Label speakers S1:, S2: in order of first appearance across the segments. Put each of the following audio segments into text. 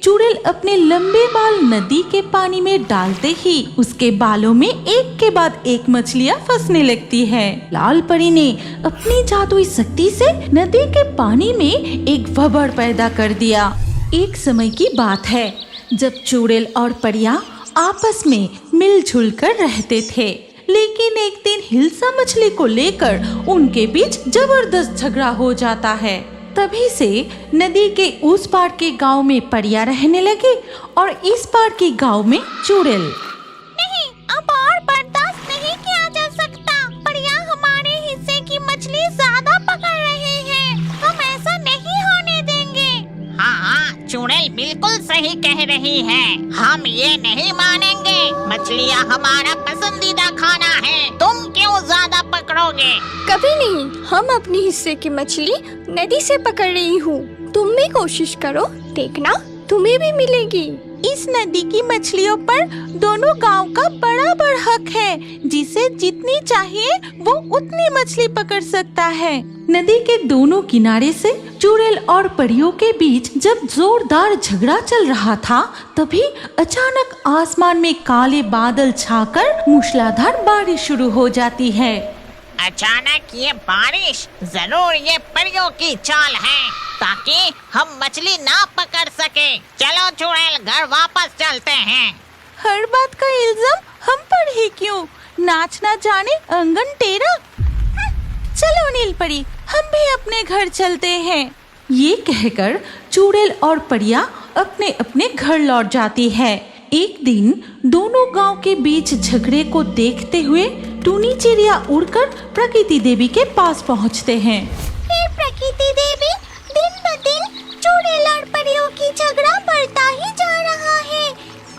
S1: चुड़ैल अपने लंबे बाल नदी के पानी में डालते ही उसके बालों में एक के बाद एक मछलियाँ फंसने लगती है। लाल परी ने अपनी जादुई शक्ति से नदी के पानी में एक भंवर पैदा कर दिया। एक समय की बात है जब चुड़ैल और परियां आपस में मिलजुल कर रहते थे, लेकिन एक दिन हिल्सा मछली को लेकर उनके बीच जबरदस्त झगड़ा हो जाता है। तभी से नदी के उस पार के गांव में परियां रहने लगी और इस पार के गांव में चुड़ैल।
S2: नहीं, अब और बर्दाश्त नहीं किया जा सकता। परियां हमारे हिस्से की मछली ज्यादा पकड़ रहे हैं, हम ऐसा नहीं होने देंगे।
S3: हाँ, चुड़ैल बिल्कुल सही कह रही है, हम ये नहीं मानेंगे। मछलियाँ हमारा पसंदीदा खाना है, तुम क्यों ज्यादा पकड़ोगे?
S4: कभी नहीं, हम अपने हिस्से की मछली नदी से पकड़ रही हूँ। तुम भी कोशिश करो, देखना तुम्हें भी मिलेगी।
S1: इस नदी की मछलियों पर दोनों गांव का बराबर हक है, जिसे जितनी चाहिए वो उतनी मछली पकड़ सकता है। नदी के दोनों किनारे से चुड़ैल और परियों के बीच जब जोरदार झगड़ा चल रहा था, तभी अचानक आसमान में काले बादल छाकर मूसलाधार बारिश शुरू हो जाती है।
S3: अचानक ये बारिश जरूर ये परियों की चाल है, ताकि हम मछली ना पकड़ सके। चलो चुड़ैल, घर वापस चलते हैं।
S1: हर बात का इल्जाम हम पर ही क्यों? नाच ना जाने अंगन टेढ़ा। चलो नील परी, हम भी अपने घर चलते हैं। ये कहकर चुड़ैल और परियां अपने अपने घर लौट जाती है। एक दिन दोनों गांव के बीच झगड़े को देखते हुए टूनी चिड़िया उड़कर प्रकृति देवी के पास पहुंचते हैं।
S2: हे प्रकृति देवी, दिन ब दिन चुड़ैल और परियों की झगड़ा बढ़ता ही जा रहा है।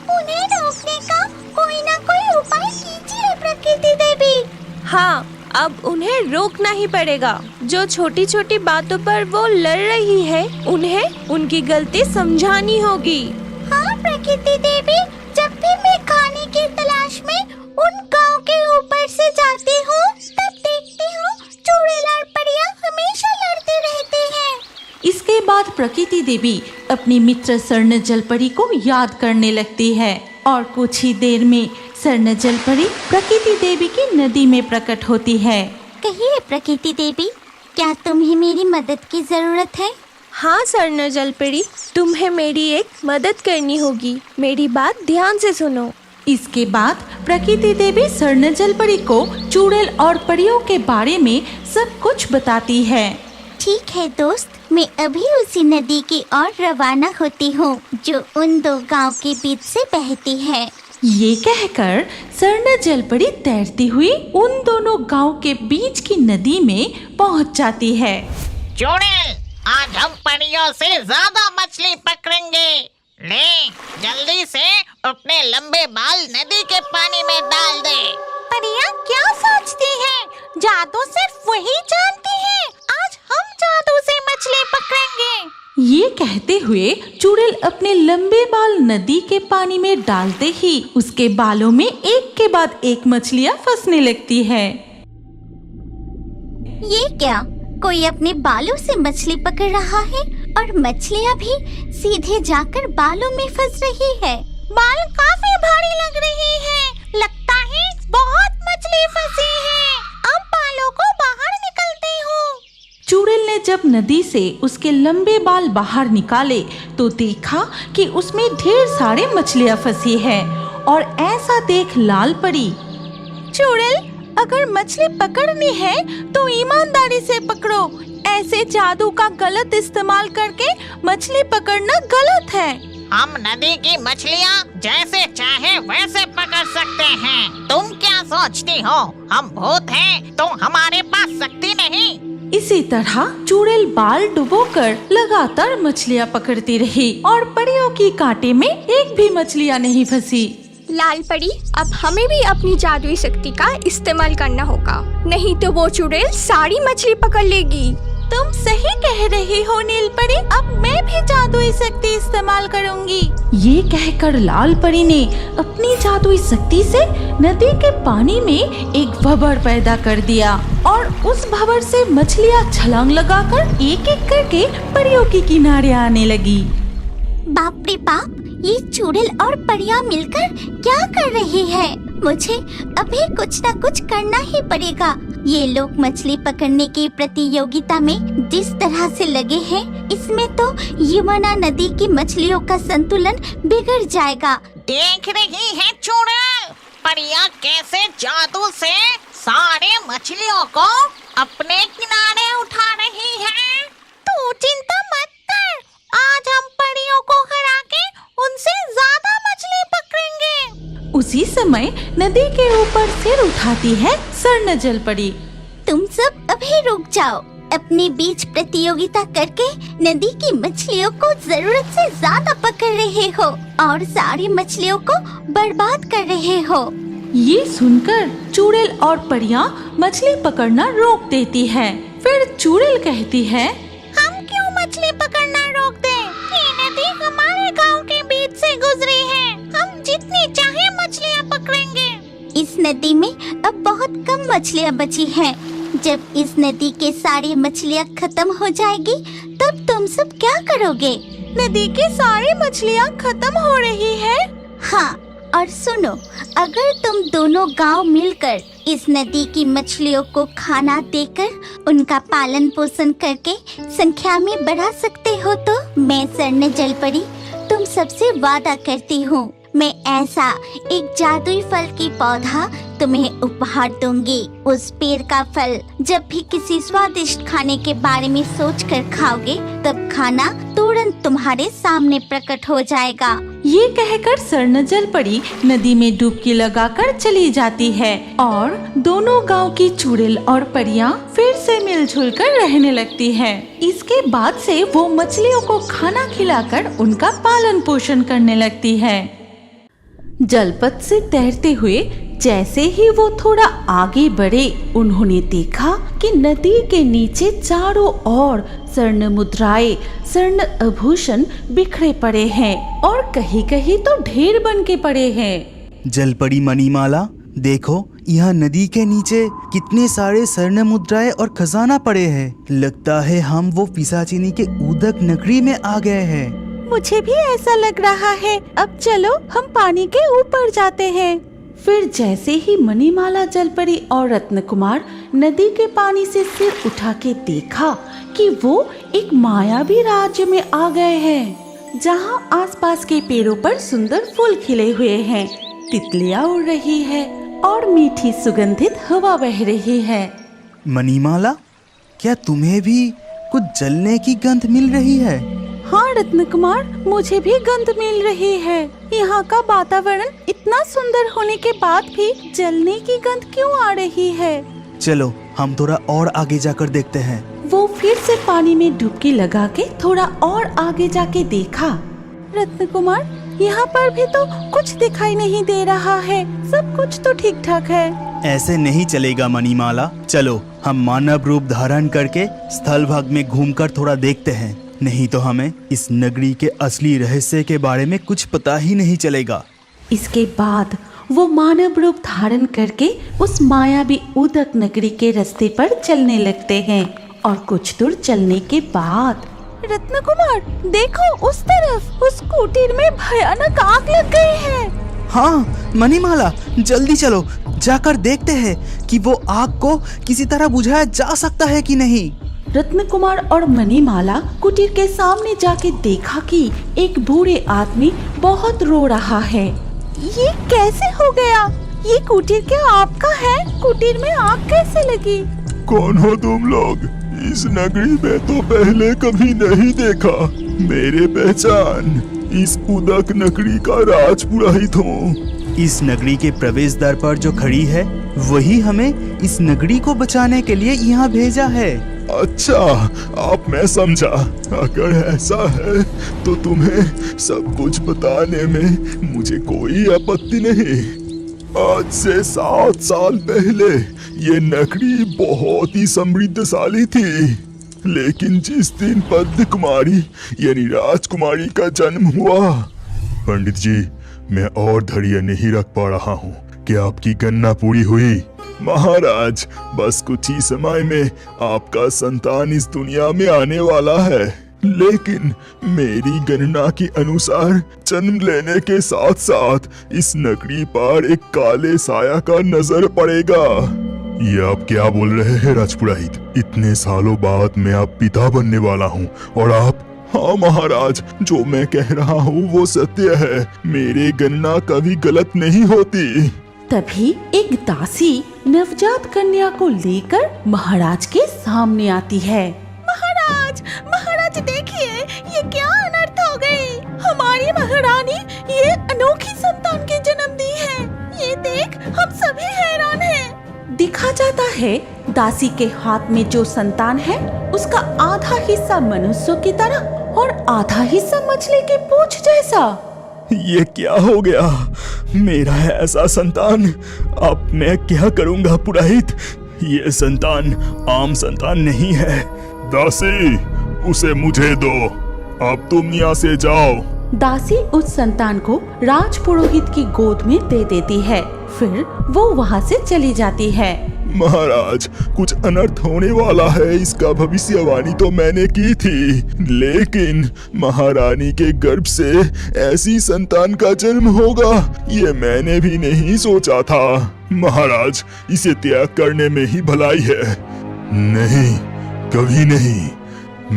S2: उन्हें रोकने का कोई ना कोई उपाय कीजिए प्रकृति देवी।
S4: हाँ, अब उन्हें रोकना ही पड़ेगा। जो छोटी छोटी बातों पर वो लड़ रही है, उन्हें उनकी गलती समझानी होगी।
S2: हाँ प्रकृति देवी, जब भी मैं खाने की तलाश में उन गांव के ऊपर से जाती हूँ, तब देखती हूँ चुड़ैल और परियां हमेशा लड़ते रहते हैं।
S1: इसके बाद प्रकृति देवी अपनी मित्र स्वर्ण जलपरी को याद करने लगती है और कुछ ही देर में स्वर्ण जलपरी प्रकृति देवी की नदी में प्रकट होती है।
S2: कहिए प्रकृति देवी, क्या तुम्हें मेरी मदद की जरूरत है?
S4: हाँ स्वर्ण जलपरी, तुम्हें मेरी एक मदद करनी होगी। मेरी बात ध्यान से सुनो।
S1: इसके बाद प्रकृति देवी स्वर्ण जलपरी को चुड़ैल और परियों के बारे में सब कुछ बताती है।
S2: ठीक है दोस्त, मैं अभी उसी नदी की ओर रवाना होती हूँ जो उन दो गांव के बीच से बहती है।
S1: ये कहकर स्वर्ण जलपरी तैरती हुई उन दोनों गांव के बीच की नदी में पहुँच जाती है।
S3: चुड़ैल, आज हम परियों से ज्यादा मछली पकड़ेंगे। ले, जल्दी से अपने लंबे बाल नदी के पानी में डाल दे।
S2: परियां क्या सोचती हैं? जादू सिर्फ वही जानती है। आज हम जादू से मछली पकड़ेंगे।
S1: ये कहते हुए चुड़ैल अपने लंबे बाल नदी के पानी में डालते ही उसके बालों में एक के बाद एक मछलियाँ फंसने लगती है।
S2: ये क्या, कोई अपने बालों से मछली पकड़ रहा है और मछलियाँ भी सीधे जाकर बालों में फंस रही है। बाल काफी भारी लग रहे हैं, लगता है बहुत मछली फंसी है। अब बालों को बाहर निकलती हूँ।
S1: चुड़ैल ने जब नदी से उसके लंबे बाल बाहर निकाले तो देखा कि उसमें ढेर सारे मछलियाँ फंसी है और ऐसा देख लाल परी। चुड़ैल, अगर मछली पकड़नी है तो ईमानदारी से पकड़ो। ऐसे जादू का गलत इस्तेमाल करके मछली पकड़ना गलत है।
S3: हम नदी की मछलियाँ जैसे चाहे वैसे पकड़ सकते हैं। तुम क्या सोचती हो, हम भूत हैं तो हमारे पास शक्ति नहीं?
S1: इसी तरह चुड़ैल बाल डुबोकर लगातार मछलियाँ पकड़ती रही और परियों की कांटे में एक भी मछलियाँ नहीं फंसी।
S4: लाल परी, अब हमें भी अपनी जादुई शक्ति का इस्तेमाल करना होगा, नहीं तो वो चुड़ैल सारी मछली पकड़ लेगी।
S1: तुम सही कह रही हो नील परी, अब मैं भी जादुई शक्ति इस्तेमाल करूंगी। ये कहकर लाल परी ने अपनी जादुई शक्ति से नदी के पानी में एक भंवर पैदा कर दिया और उस भंवर से मछलियाँ छलांग लगाकर एक एक करके परियों के किनारे आने लगी।
S2: बाप रे बाप, ये चुड़ैल और परियां मिलकर क्या कर रही है? मुझे अभी कुछ न कुछ करना ही पड़ेगा। ये लोग मछली पकड़ने की प्रतियोगिता में जिस तरह से लगे हैं, इसमें तो यमुना नदी की मछलियों का संतुलन बिगड़ जाएगा।
S3: देख रही है चुड़ैल, परियां कैसे जादू से सारे मछलियों को अपने किनारे उठा रही है।
S2: तू चिंता मत कर, आज हम परियों को हरा के उनसे ज्यादा मछली पकड़ेंगे।
S1: उसी समय नदी के ऊपर सिर उठाती है स्वर्ण जलपरी।
S2: तुम सब अभी रुक जाओ। अपने बीच प्रतियोगिता करके नदी की मछलियों को जरूरत से ज्यादा पकड़ रहे हो और सारी मछलियों को बर्बाद कर रहे हो।
S1: ये सुनकर चुड़ैल और परियां मछली पकड़ना रोक देती है। फिर चुड़ैल कहती है,
S2: हम क्यों मछली पकड़ना रोक दें? ये नदी हमारे गांव के बीच से गुजरी है। हम जितनी चाहे मछलियां पकड़ेंगे। इस नदी में अब बहुत कम मछलियां बची हैं। जब इस नदी के सारी मछलियां खत्म हो जाएगी, तब तुम सब क्या करोगे?
S1: नदी की सारी मछलियां खत्म हो रही है।
S2: हाँ, और सुनो, अगर तुम दोनों गांव मिलकर इस नदी की मछलियों को खाना देकर उनका पालन पोषण करके संख्या में बढ़ा सकते हो तो मैं स्वर्ण जलपरी तुम सबसे वादा करती हूँ, मैं ऐसा एक जादुई फल की पौधा तुम्हें उपहार दूंगी। उस पेड़ का फल जब भी किसी स्वादिष्ट खाने के बारे में सोचकर खाओगे, तब खाना तुरंत तुम्हारे सामने प्रकट हो जाएगा।
S1: ये कहकर स्वर्ण जलपरी नदी में डुबकी लगाकर चली जाती है और दोनों गांव की चुड़ैल और परियां फिर से मिलजुल कर रहने लगती है। इसके बाद से वो मछलियों को खाना खिलाकर उनका पालन पोषण करने लगती है। जलपथ से तैरते हुए जैसे ही वो थोड़ा आगे बढ़े, उन्होंने देखा कि नदी के नीचे चारों ओर स्वर्ण मुद्राएं, स्वर्ण आभूषण बिखरे पड़े हैं और कहीं कहीं तो ढेर बन के पड़े हैं।
S5: जलपरी मणिमाला, देखो यहाँ नदी के नीचे कितने सारे स्वर्ण मुद्राएं और खजाना पड़े हैं। लगता है हम वो पिशाचिनी के उदक नगरी में आ गए हैं।
S1: मुझे भी ऐसा लग रहा है। अब चलो हम पानी के ऊपर जाते हैं। फिर जैसे ही मणिमाला, जलपरी और रत्नकुमार नदी के पानी से सिर उठा के देखा कि वो एक मायावी राज्य में आ गए हैं, जहाँ आसपास के पेड़ों पर सुंदर फूल खिले हुए हैं, तितलियाँ उड़ रही है और मीठी सुगंधित हवा बह रही है।
S5: मणिमाला, क्या तुम्हें भी कुछ जलने की गंध मिल रही है?
S1: हाँ रत्नकुमार, मुझे भी गंध मिल रही है। यहाँ का वातावरण इतना सुंदर होने के बाद भी जलने की गंध क्यों आ रही है?
S5: चलो हम थोड़ा और आगे जाकर देखते हैं।
S1: वो फिर से पानी में डुबकी लगा के थोड़ा और आगे जाके देखा। रत्नकुमार, यहाँ पर भी तो कुछ दिखाई नहीं दे रहा है। सब कुछ तो ठीक ठाक है।
S5: ऐसे नहीं चलेगा मणिमाला, चलो हम मानव रूप धारण करके स्थल भाग में घूमकर थोड़ा देखते हैं, नहीं तो हमें इस नगरी के असली रहस्य के बारे में कुछ पता ही नहीं चलेगा।
S1: इसके बाद वो मानव रूप धारण करके उस मायावी उदक नगरी के रास्ते पर चलने लगते हैं और कुछ दूर चलने के बाद रत्नकुमार, देखो उस तरफ, उस कुटीर में भयानक आग लग गई है।
S5: हाँ मणिमाला, जल्दी चलो, जाकर देखते हैं कि वो आग को किसी तरह बुझाया जा सकता है कि नहीं।
S1: रत्नकुमार और मणिमाला कुटीर के सामने जाके देखा कि एक बूढ़े आदमी बहुत रो रहा है। ये कैसे हो गया? ये कुटीर क्या आपका है? कुटीर में आग कैसे लगी?
S6: कौन हो तुम लोग? इस नगरी में तो पहले कभी नहीं देखा। मेरे पहचान, इस उदक नगरी का राजपुरोहित हूँ।
S5: इस नगरी के प्रवेश द्वार पर जो खड़ी है, वही हमें इस नगरी को बचाने के लिए यहाँ भेजा है।
S6: अच्छा, अब मैं समझा। अगर ऐसा है तो तुम्हें सब कुछ बताने में मुझे कोई आपत्ति नहीं। आज से 7 साल पहले ये नगरी बहुत ही समृद्धशाली थी, लेकिन जिस दिन पद्म कुमारी यानी राजकुमारी का जन्म हुआ, पंडित जी मैं और धैर्य नहीं रख पा रहा हूँ कि आपकी गणना पूरी हुई। महाराज, बस कुछ ही समय में आपका संतान इस दुनिया में आने वाला है। लेकिन मेरी गणना के अनुसार जन्म लेने के साथ साथ इस नगरी पर एक काले साया का नजर पड़ेगा। ये आप क्या बोल रहे हैं राजपुरोहित? इतने सालों बाद मैं अब पिता बनने वाला हूँ और आप? हाँ महाराज, जो मैं कह रहा हूँ वो सत्य है। मेरी गणना कभी गलत नहीं होती।
S1: तभी एक दासी नवजात कन्या को लेकर महाराज के सामने आती है। महाराज, महाराज देखिए, ये क्या अनर्थ हो गई। हमारी महारानी ये अनोखी संतान की जन्म दी है। ये देख हम सभी हैरान हैं। दिखा जाता है दासी के हाथ में जो संतान है उसका आधा हिस्सा मनुष्यों की तरह और आधा हिस्सा मछली की पूंछ जैसा।
S5: ये क्या हो गया? मेरा है ऐसा संतान, अब मैं क्या करूंगा पुरोहित? ये संतान आम संतान नहीं है।
S6: दासी, उसे मुझे दो। अब तुम यहाँ से जाओ।
S1: दासी उस संतान को राजपुरोहित की गोद में दे देती है। फिर वो वहाँ से चली जाती है।
S6: महाराज, कुछ अनर्थ होने वाला है, इसका भविष्यवाणी तो मैंने की थी, लेकिन महारानी के गर्भ से ऐसी संतान का जन्म होगा ये मैंने भी नहीं सोचा था। महाराज, इसे त्याग करने में ही भलाई है। नहीं, कभी नहीं।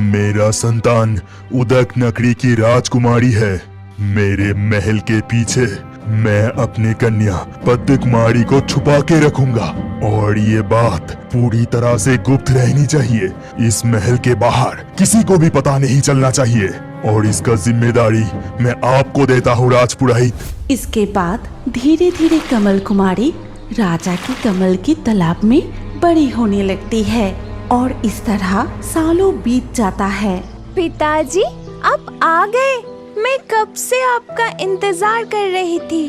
S6: मेरा संतान उदक नगरी की राजकुमारी है। मेरे महल के पीछे मैं अपनी कन्या पद्म कुमारी को छुपा के रखूंगा और ये बात पूरी तरह से गुप्त रहनी चाहिए। इस महल के बाहर किसी को भी पता नहीं चलना चाहिए और इसका जिम्मेदारी मैं आपको देता हूँ राजपुरोहित।
S1: इसके बाद धीरे धीरे कमल कुमारी राजा की कमल की तालाब में बड़ी होने लगती है और इस तरह सालों बीत जाता है।
S4: पिताजी, आप आ गए। मैं कब से आपका इंतजार कर रही थी।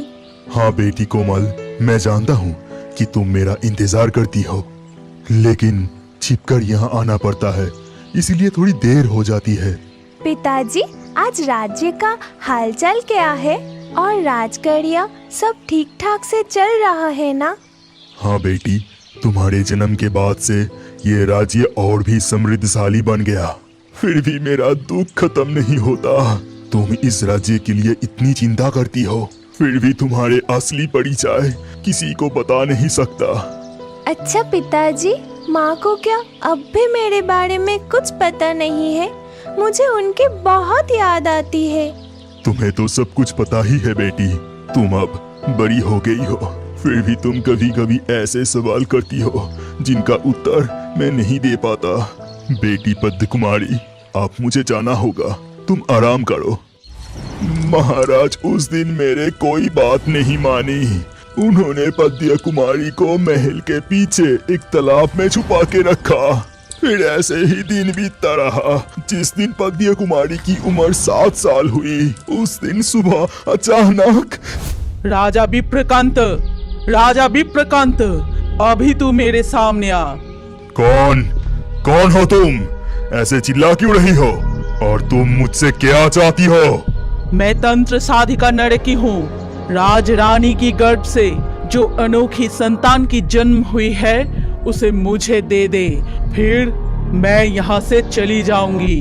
S6: हाँ बेटी कोमल, मैं जानता हूँ कि तुम मेरा इंतजार करती हो, लेकिन छिपकर यहाँ आना पड़ता है, इसलिए थोड़ी देर हो जाती है।
S4: पिताजी, आज राज्य का हालचाल क्या है और राजकन्या सब ठीक ठाक से चल रहा है ना?
S6: हाँ बेटी, तुम्हारे जन्म के बाद से ये राज्य और भी समृद्धशाली बन गया, फिर भी मेरा दुख खत्म नहीं होता। तुम इस राज्य के लिए इतनी चिंता करती हो, फिर भी तुम्हारे असली परिचय किसी को बता नहीं सकता।
S4: अच्छा पिताजी, माँ को क्या अब भी मेरे बारे में कुछ पता नहीं है? मुझे उनकी बहुत याद आती है।
S6: तुम्हें तो सब कुछ पता ही है बेटी, तुम अब बड़ी हो गई हो, फिर भी तुम कभी कभी ऐसे सवाल करती हो जिनका उत्तर मैं नहीं दे पाता। बेटी पद्म कुमारी, आप मुझे जाना होगा, तुम आराम करो। महाराज, उस दिन मेरे कोई बात नहीं मानी। उन्होंने पद्म कुमारी को महल के पीछे एक तालाब में छुपा के रखा। फिर ऐसे ही दिन बीतता रहा। जिस दिन पद्म कुमारी की उम्र 7 साल हुई, उस दिन सुबह अचानक
S7: राजा विप्रकांत, राजा विप्रकांत, अभी तू मेरे सामने आ।
S6: कौन हो तुम? ऐसे चिल्ला क्यों रही हो और तुम मुझसे क्या चाहती हो?
S7: मैं तंत्र साधिका नरकी हूँ। राज रानी की गर्भ से जो अनोखी संतान की जन्म हुई है उसे मुझे दे दे, फिर मैं यहाँ से चली जाऊंगी।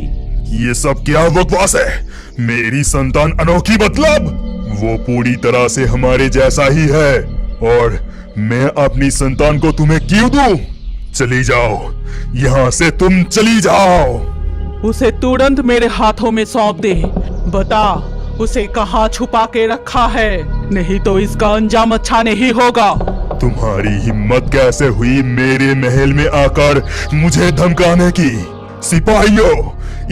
S6: ये सब क्या बकवास है? मेरी संतान अनोखी मतलब? वो पूरी तरह से हमारे जैसा ही है और मैं अपनी संतान को तुम्हें क्यों दूं? चली जाओ, यहाँ से तुम चली जाओ।
S7: उसे तुरंत मेरे हाथों में सौंप दे। बता, उसे कहाँ छुपा के रखा है, नहीं तो इसका अंजाम अच्छा नहीं होगा।
S6: तुम्हारी हिम्मत कैसे हुई मेरे महल में आकर मुझे धमकाने की? सिपाहियों,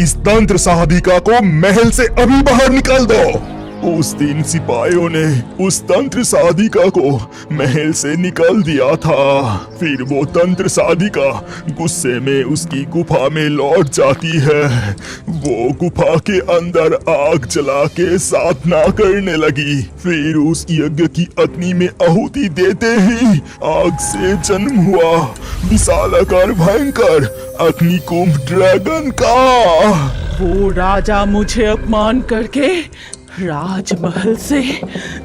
S6: इस तंत्र साधिका को महल से अभी बाहर निकाल दो। उस दिन सिपाहियों ने उस तंत्र साधिका को महल से निकाल दिया था। फिर वो तंत्र साधिका गुस्से में उसकी गुफा में लौट जाती है। वो गुफा के अंदर आग जला के साधना करने लगी। फिर उस यज्ञ की अग्नि में आहुति देते ही आग से जन्म हुआ विशालाकार भयंकर अग्निकुंभ ड्रैगन का।
S7: वो राजा मुझे अपमान करके राजमहल से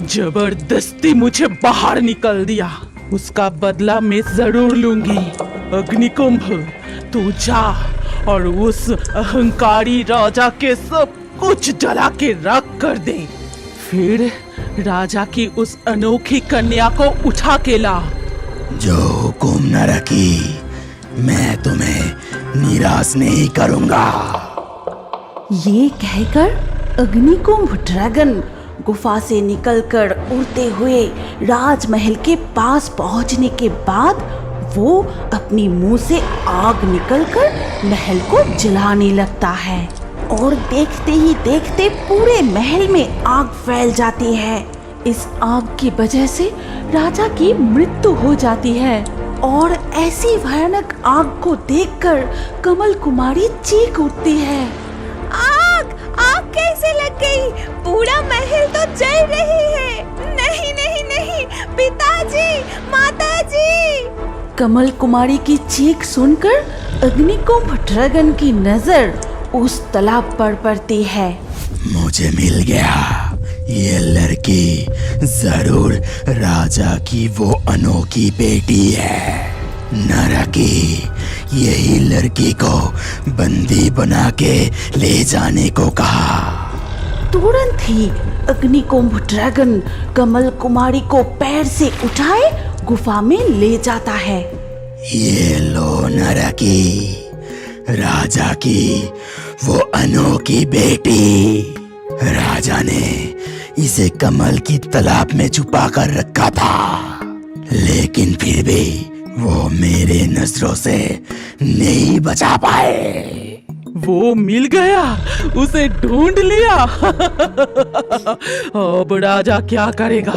S7: जबरदस्ती मुझे बाहर निकल दिया। उसका बदला मैं जरूर लूंगी। अग्निकुंभ, तू जा और उस अहंकारी राजा के सब कुछ जला के राख कर दे। फिर राजा की उस अनोखी कन्या को उठा के ला।
S5: जो हुकुम न रखी, मैं तुम्हें निराश नहीं करूंगा।
S1: ये कहकर अग्निकुंभ ड्रैगन गुफा से निकलकर उड़ते हुए राजमहल के पास पहुंचने के बाद वो अपनी मुंह से आग निकलकर महल को जलाने लगता है और देखते ही देखते पूरे महल में आग फैल जाती है। इस आग की वजह से राजा की मृत्यु हो जाती है और ऐसी भयानक आग को देखकर कमल कुमारी चीख उठती है।
S4: आग आग कैसे लग गई? पूरा महल तो जल रही है। नहीं नहीं नहीं, पिताजी, माताजी।
S1: कमल कुमारी की चीख सुनकर अग्निकुंभ ड्रैगन की नजर उस तालाब पर पड़ती है।
S5: मुझे मिल गया, ये लड़की जरूर राजा की वो अनोखी बेटी है। नरकी यही लड़की को बंदी बना के ले जाने को कहा।
S1: तुरंत ही अग्निकुंभ ड्रैगन कमल कुमारी को पैर से उठाए गुफा में ले जाता है।
S5: ये लो नरकी, राजा की वो अनोखी बेटी। राजा ने इसे कमल की तालाब में छुपा कर रखा था, लेकिन फिर भी वो मेरे नजरों से नहीं बचा पाए।
S7: वो मिल गया, उसे ढूंढ लिया। अब राजा क्या करेगा?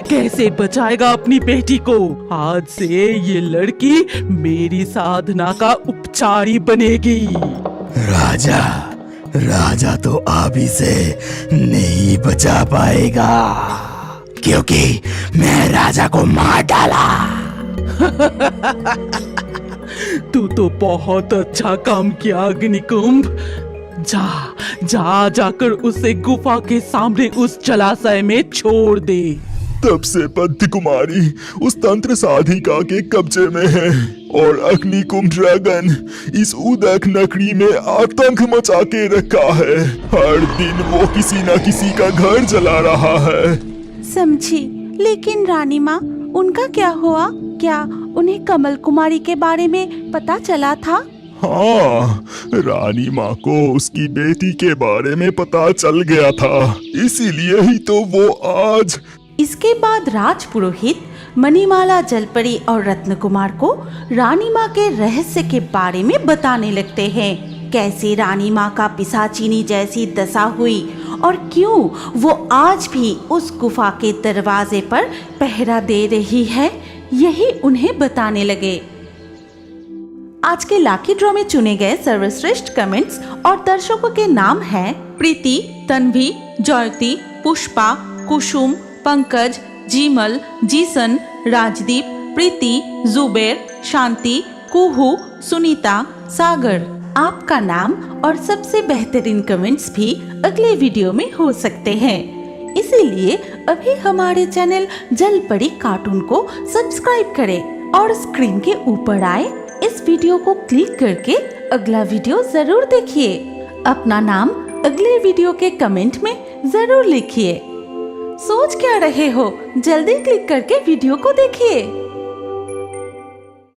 S7: कैसे बचाएगा अपनी बेटी को? आज से ये लड़की मेरी साधना का उपचारी बनेगी।
S5: राजा तो अब इसे नहीं बचा पाएगा, क्योंकि मैं राजा को मार डाला।
S7: तू तो बहुत अच्छा काम किया अग्निकुंभ। जाकर उसे गुफा के सामने उस जलाशय में छोड़ दे।
S6: तब से पंथ कुमारी उस तंत्र साधिका के कब्जे में है और अग्निकुंभ ड्रैगन इस उदक नगरी में आतंक मचा के रखा है। हर दिन वो किसी न किसी का घर जला रहा है।
S1: समझी, लेकिन रानी माँ, उनका क्या हुआ? क्या उन्हें कमल कुमारी के बारे में पता चला था?
S6: हाँ, रानी माँ को उसकी बेटी के बारे में पता चल गया था, इसीलिए ही तो वो आज।
S1: इसके बाद राजपुरोहित मणिमाला, जलपरी और रत्नकुमार को रानी माँ के रहस्य के बारे में बताने लगते हैं। कैसे रानी माँ का पिशाचिनी जैसी दशा हुई और क्यों वो आज भी उस गुफा के दरवाजे पर पहरा दे रही है, यही उन्हें बताने लगे। आज के लाकी ड्रॉ में चुने गए सर्वश्रेष्ठ कमेंट्स और दर्शकों के नाम हैं प्रीति, तन्वी, जयती, पुष्पा, कुसुम, पंकज, जीमल, जीसन, राजदीप, प्रीति, जुबेर, शांति, कुहू, सुनीता, सागर। आपका नाम और सबसे बेहतरीन कमेंट्स भी अगले वीडियो में हो सकते हैं, इसीलिए अभी हमारे चैनल जलपरी कार्टून को सब्सक्राइब करें और स्क्रीन के ऊपर आए इस वीडियो को क्लिक करके अगला वीडियो जरूर देखिए। अपना नाम अगले वीडियो के कमेंट में जरूर लिखिए। सोच क्या रहे हो, जल्दी क्लिक करके वीडियो को देखिए।